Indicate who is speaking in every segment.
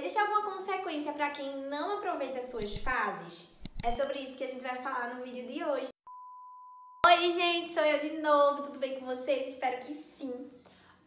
Speaker 1: Existe alguma consequência para quem não aproveita as suas fases? É sobre isso que a gente vai falar no vídeo de hoje. Oi, gente, sou eu de novo, tudo bem com vocês? Espero que sim.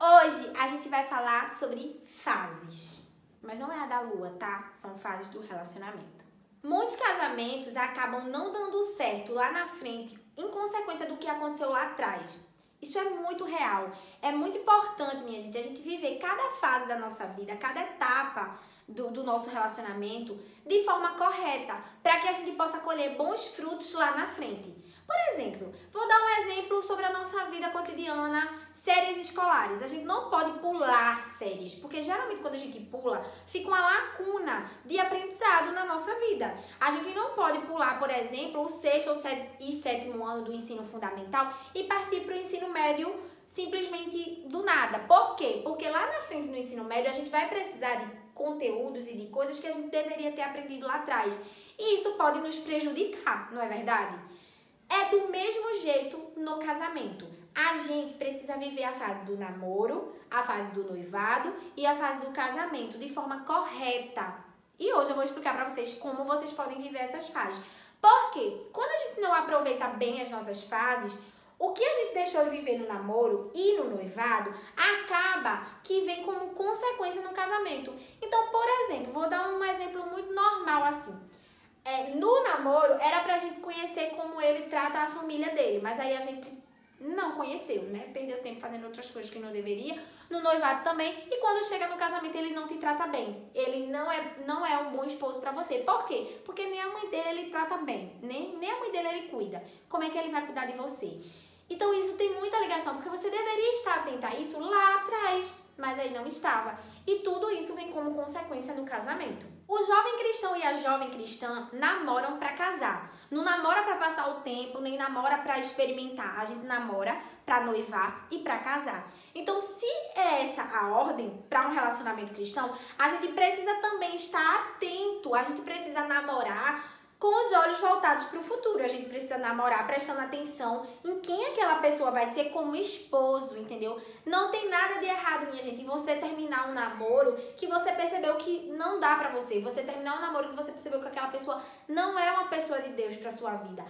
Speaker 1: Hoje a gente vai falar sobre fases, mas não é a da lua, tá? São fases do relacionamento. Muitos casamentos acabam não dando certo lá na frente em consequência do que aconteceu lá atrás. Isso é muito real. É muito importante, minha gente, a gente viver cada fase da nossa vida, cada etapa do nosso relacionamento de forma correta, para que a gente possa colher bons frutos lá na frente. Por exemplo, vou dar um exemplo sobre a nossa vida cotidiana, séries escolares. A gente não pode pular séries, porque geralmente quando a gente pula, fica uma lacuna de aprendizado na nossa vida. A gente não pode pular, por exemplo, o 6º e 7º ano do ensino fundamental e partir para o ensino médio simplesmente do nada. Por quê? Porque lá na frente no ensino médio a gente vai precisar de conteúdos e de coisas que a gente deveria ter aprendido lá atrás. E isso pode nos prejudicar, não é verdade? É do mesmo jeito no casamento. A gente precisa viver a fase do namoro, a fase do noivado e a fase do casamento de forma correta. E hoje eu vou explicar para vocês como vocês podem viver essas fases. Porque quando a gente não aproveita bem as nossas fases, o que a gente deixou de viver no namoro e no noivado acaba que vem como consequência no casamento. Então, por exemplo, vou dar um exemplo muito normal assim. No namoro era pra gente conhecer como ele trata a família dele, mas aí a gente não conheceu, né? Perdeu tempo fazendo outras coisas que não deveria. No noivado também. E quando chega no casamento ele não te trata bem. Ele não é um bom esposo pra você. Por quê? Porque nem a mãe dele ele trata bem. Nem a mãe dele ele cuida. Como é que ele vai cuidar de você? Então isso tem muita ligação, porque você deveria estar atenta a isso lá atrás, mas aí não estava. E tudo isso vem como consequência no casamento. O jovem cristão e a jovem cristã namoram para casar. Não namora para passar o tempo, nem namora para experimentar. A gente namora para noivar e para casar. Então, se é essa a ordem para um relacionamento cristão, a gente precisa também estar atento. A gente precisa namorar com os olhos voltados para o futuro. A gente precisa namorar prestando atenção em quem aquela pessoa vai ser como esposo, entendeu? Não tem nada de errado, minha gente, em você terminar um namoro que você percebeu que não dá pra você. Você terminar um namoro que você percebeu que aquela pessoa não é uma pessoa de Deus pra sua vida.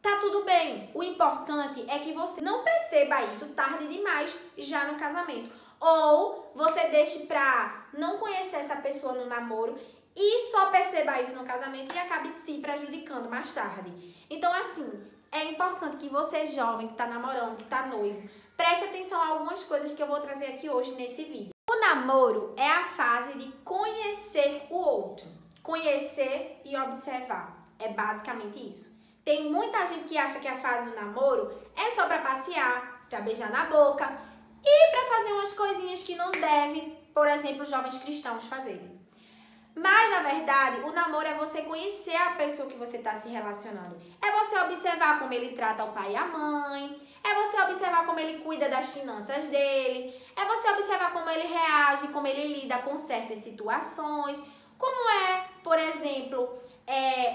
Speaker 1: Tá tudo bem. O importante é que você não perceba isso tarde demais já no casamento. Ou você deixe pra não conhecer essa pessoa no namoro e só perceba isso no casamento e acabe se prejudicando mais tarde. Então, assim, é importante que você jovem, que tá namorando, que tá noivo, preste atenção a algumas coisas que eu vou trazer aqui hoje nesse vídeo. O namoro é a fase de conhecer o outro. Conhecer e observar. É basicamente isso. Tem muita gente que acha que a fase do namoro é só pra passear, pra beijar na boca e pra fazer umas coisinhas que não deve, por exemplo, jovens cristãos fazerem. Mas, na verdade, o namoro é você conhecer a pessoa que você está se relacionando. É você observar como ele trata o pai e a mãe. É você observar como ele cuida das finanças dele. É você observar como ele reage, como ele lida com certas situações. Como é, por exemplo,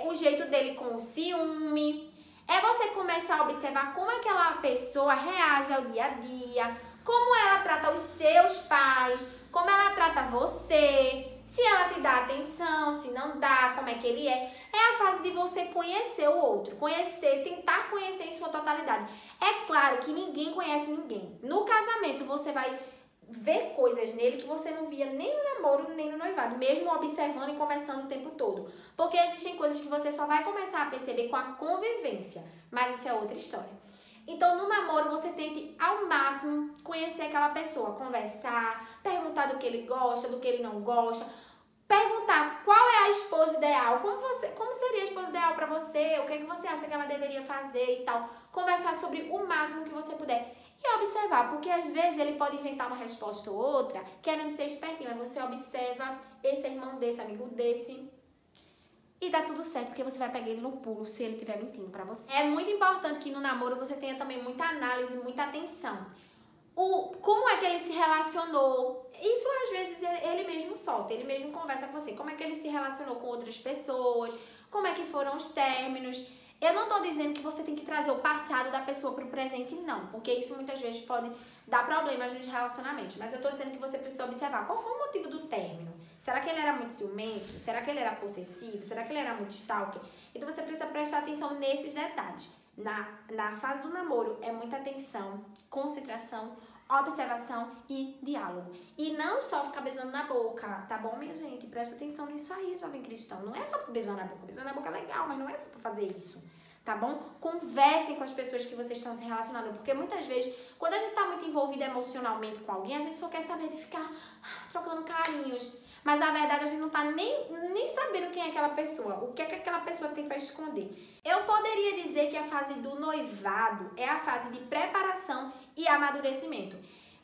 Speaker 1: o jeito dele com o ciúme. É você começar a observar como aquela pessoa reage ao dia a dia. Como ela trata os seus pais. Como ela trata você. Se ela te dá atenção, se não dá, como é que ele é. É a fase de você conhecer o outro. Conhecer, tentar conhecer em sua totalidade. É claro que ninguém conhece ninguém. No casamento, você vai ver coisas nele que você não via nem no namoro, nem no noivado. Mesmo observando e conversando o tempo todo. Porque existem coisas que você só vai começar a perceber com a convivência. Mas isso é outra história. Então, no namoro, você tente ao máximo conhecer aquela pessoa, conversar, perguntar do que ele gosta, do que ele não gosta, perguntar qual é a esposa ideal, como seria a esposa ideal para você, o que é que você acha que ela deveria fazer e tal. Conversar sobre o máximo que você puder e observar, porque às vezes ele pode inventar uma resposta ou outra, querendo ser espertinho, mas você observa esse irmão desse, amigo desse. E dá tudo certo, porque você vai pegar ele no pulo se ele estiver mentindo pra você. É muito importante que no namoro você tenha também muita análise, muita atenção. Como é que ele se relacionou? Isso às vezes ele mesmo solta, ele mesmo conversa com você. Como é que ele se relacionou com outras pessoas? Como é que foram os términos? Eu não tô dizendo que você tem que trazer o passado da pessoa pro presente, não. Porque isso muitas vezes pode dar problemas nos relacionamentos. Mas eu tô dizendo que você precisa observar qual foi o motivo do término. Será que ele era muito ciumento? Será que ele era possessivo? Será que ele era muito stalker? Então você precisa prestar atenção nesses detalhes. Na fase do namoro é muita atenção, concentração, observação e diálogo. E não só ficar beijando na boca, tá bom, minha gente? Presta atenção nisso aí, jovem cristão. Não é só beijar na boca. Beijar na boca é legal, mas não é só pra fazer isso, tá bom? Conversem com as pessoas que vocês estão se relacionando, porque muitas vezes, quando a gente tá muito envolvida emocionalmente com alguém, a gente só quer saber de ficar trocando carinhos. Mas, na verdade, a gente não tá nem sabendo quem é aquela pessoa, o que é que aquela pessoa tem pra esconder. Eu poderia dizer que a fase do noivado é a fase de preparação e amadurecimento.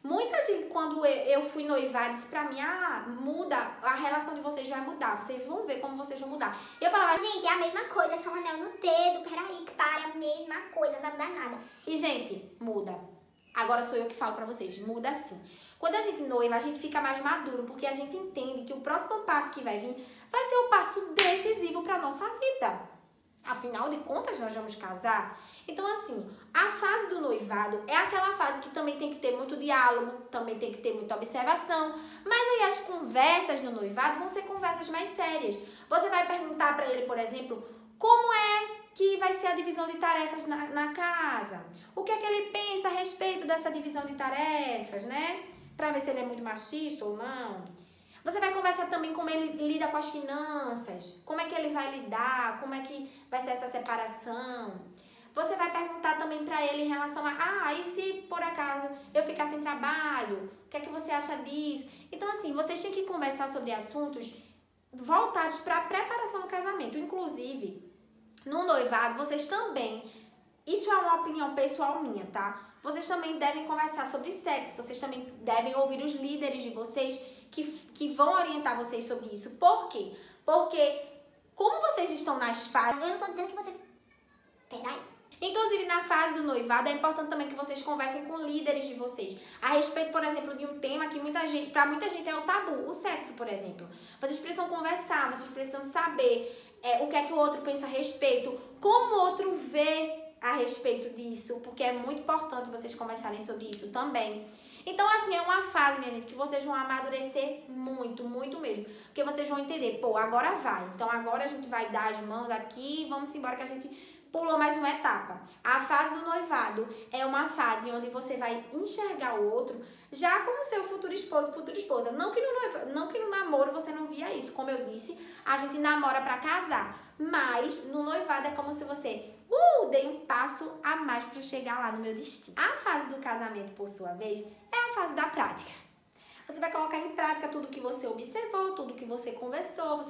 Speaker 1: Muita gente, quando eu fui noivar, disse pra mim, muda, a relação de vocês vai mudar, vocês vão ver como vocês vão mudar. E eu falava,
Speaker 2: gente, é a mesma coisa, é só um anel no dedo, peraí, para, a mesma coisa, não vai mudar nada.
Speaker 1: E, gente, muda. Agora sou eu que falo pra vocês, muda sim. Quando a gente noiva, a gente fica mais maduro, porque a gente entende que o próximo passo que vai vir vai ser um passo decisivo pra nossa vida. Afinal de contas, nós vamos casar. Então, assim, a fase do noivado é aquela fase que também tem que ter muito diálogo, também tem que ter muita observação. Mas aí as conversas no noivado vão ser conversas mais sérias. Você vai perguntar pra ele, por exemplo, como é que vai ser a divisão de tarefas na casa? O que é que ele pensa a respeito dessa divisão de tarefas, né? Pra ver se ele é muito machista ou não. Você vai conversar também como ele lida com as finanças, como é que ele vai lidar, como é que vai ser essa separação. Você vai perguntar também pra ele em relação a, e se por acaso eu ficar sem trabalho, o que é que você acha disso? Então, assim, vocês têm que conversar sobre assuntos voltados para a preparação do casamento. Inclusive, no noivado, vocês também, isso é uma opinião pessoal minha, tá? Vocês também devem conversar sobre sexo, vocês também devem ouvir os líderes de vocês que vão orientar vocês sobre isso. Por quê? Porque como vocês estão nas fases...
Speaker 2: Eu não tô dizendo que você... Peraí.
Speaker 1: Inclusive, na fase do noivado, é importante também que vocês conversem com líderes de vocês. A respeito, por exemplo, de um tema que pra muita gente é o tabu, o sexo, por exemplo. Vocês precisam conversar, vocês precisam saber o que é que o outro pensa a respeito, como o outro vê a respeito disso, porque é muito importante vocês conversarem sobre isso também. Então, assim, é uma fase, minha gente, que vocês vão amadurecer muito, muito mesmo. Porque vocês vão entender, agora vai. Então, agora a gente vai dar as mãos aqui e vamos embora que a gente pulou mais uma etapa. A fase do noivado é uma fase onde você vai enxergar o outro já como seu futuro esposo, futura esposa. Não que no namoro você não via isso. Como eu disse, a gente namora pra casar. Mas no noivado é como se você dei um passo a mais para chegar lá no meu destino. A fase do casamento, por sua vez, é a fase da prática. Você vai colocar em prática tudo que você observou, tudo que você conversou,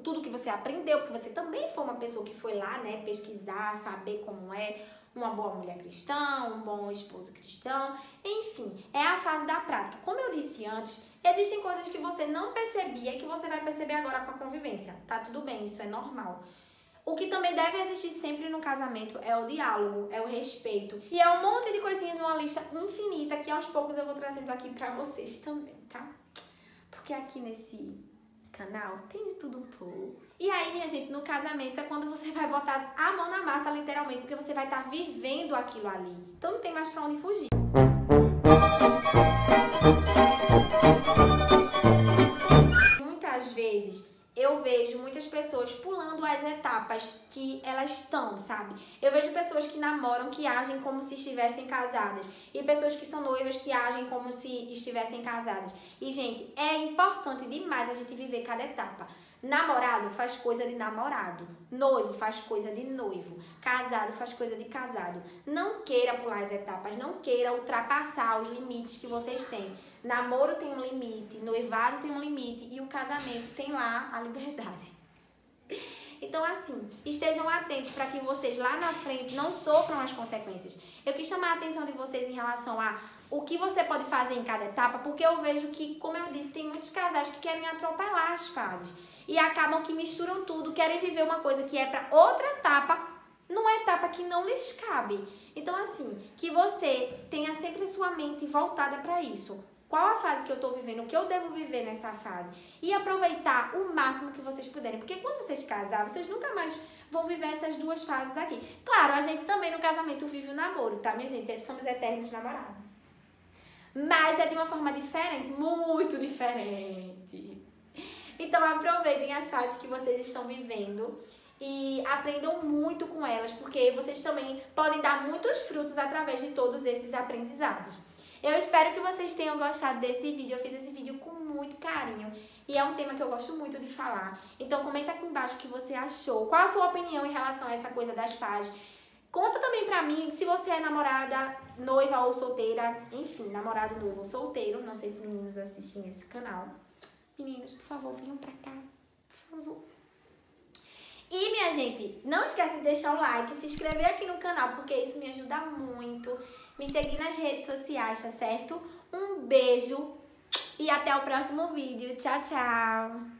Speaker 1: tudo que você aprendeu, porque você também foi uma pessoa que foi lá, né, pesquisar, saber como é uma boa mulher cristã, um bom esposo cristão, enfim, é a fase da prática. Como eu disse antes, existem coisas que você não percebia que você vai perceber agora com a convivência. Tá tudo bem, isso é normal. O que também deve existir sempre no casamento é o diálogo, é o respeito. E é um monte de coisinhas numa lista infinita que aos poucos eu vou trazendo aqui pra vocês também, tá? Porque aqui nesse canal tem de tudo um pouco. E aí, minha gente, no casamento é quando você vai botar a mão na massa, literalmente, porque você vai estar vivendo aquilo ali. Então não tem mais pra onde fugir. Muitas vezes eu vejo muitas pessoas pulando as etapas que elas estão, sabe? Eu vejo pessoas que namoram, que agem como se estivessem casadas. E pessoas que são noivas, que agem como se estivessem casadas. E, gente, é importante demais a gente viver cada etapa. Namorado faz coisa de namorado. Noivo faz coisa de noivo. Casado faz coisa de casado. Não queira pular as etapas, não queira ultrapassar os limites que vocês têm. Namoro tem um limite, noivado tem um limite e o casamento tem lá a liberdade. Então, assim, estejam atentos para que vocês lá na frente não sofram as consequências. Eu quis chamar a atenção de vocês em relação a o que você pode fazer em cada etapa, porque eu vejo que, como eu disse, tem muitos casais que querem atropelar as fases e acabam que misturam tudo, querem viver uma coisa que é para outra etapa, numa etapa que não lhes cabe. Então, assim, que você tenha sempre a sua mente voltada para isso. Qual a fase que eu tô vivendo, o que eu devo viver nessa fase? E aproveitar o máximo que vocês puderem. Porque quando vocês casar, vocês nunca mais vão viver essas duas fases aqui. Claro, a gente também no casamento vive o namoro, tá, minha gente? Somos eternos namorados. Mas é de uma forma diferente, muito diferente. Então aproveitem as fases que vocês estão vivendo e aprendam muito com elas, porque vocês também podem dar muitos frutos através de todos esses aprendizados. Eu espero que vocês tenham gostado desse vídeo. Eu fiz esse vídeo com muito carinho e é um tema que eu gosto muito de falar. Então comenta aqui embaixo o que você achou, qual a sua opinião em relação a essa coisa das fases. Conta também pra mim se você é namorada, noiva ou solteira, enfim, namorado, noivo ou solteiro. Não sei se meninos assistem esse canal. Meninos, por favor, venham pra cá, por favor. E, minha gente, não esquece de deixar o like, se inscrever aqui no canal, porque isso me ajuda muito. Me seguir nas redes sociais, tá certo? Um beijo e até o próximo vídeo. Tchau, tchau!